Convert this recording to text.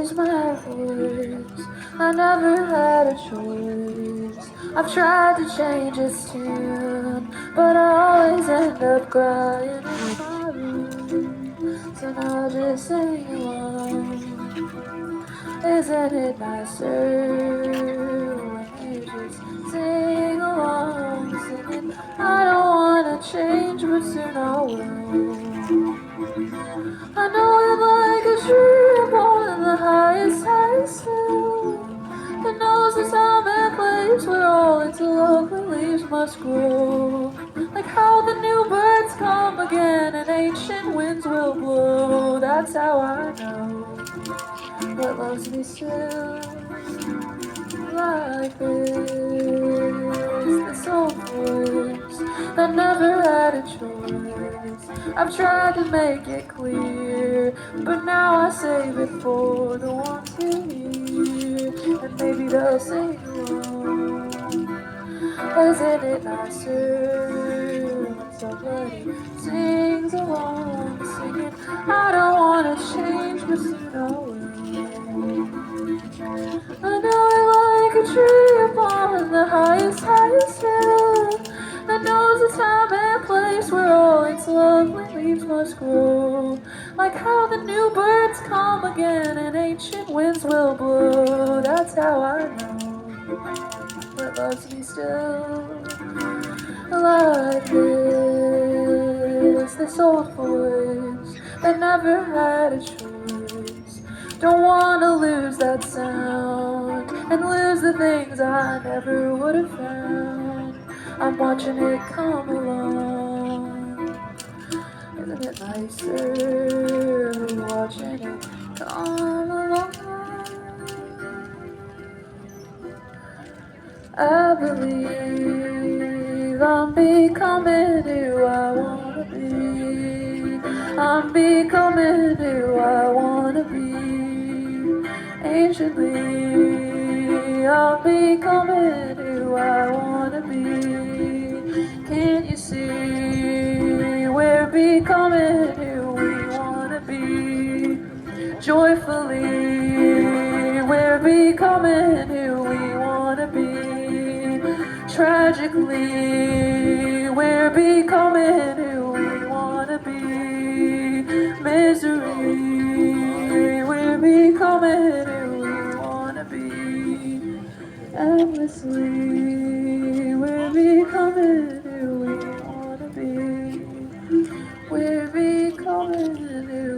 is my voice. I never had a choice. I've tried to change its tune, but I always end up crying in my room. So now I just sing along. Isn't it nicer when you just sing along, singing, I don't wanna change, but soon I will. I know it like a tree up on the highest hill. It knows the time and place where all its lovely leaves must grow. Like how the new birds come again and ancient winds will blow. That's how I know what loves me still. Like this old voice that never had a choice. I've tried to make it clear, but now I save it for the ones who hear, and maybe they'll sing along. Isn't it nicer when somebody sings along, singing, I don't wanna change, but soon I will. I know it like a tree upon the highest hill that knows the time and place where all its lovely leaves must grow. Like how the new birds come again and ancient winds will blow. That's how I know what loves me still. Like this old voice that never had a choice. Don't wanna lose that sound and lose the things I never would have found. I'm watching it come along. Isn't it nicer watching it come along? I believe I'm becoming who I wanna be. I'm becoming who I wanna be. Anciently, I'm becoming who I wanna be. Can't you see we're becoming who we wanna be? Joyfully, we're becoming who we wanna be. Tragically, we're becoming who we wanna be. Misery, we're becoming who we wanna be. Endlessly, we're becoming who we wanna be. We're becoming who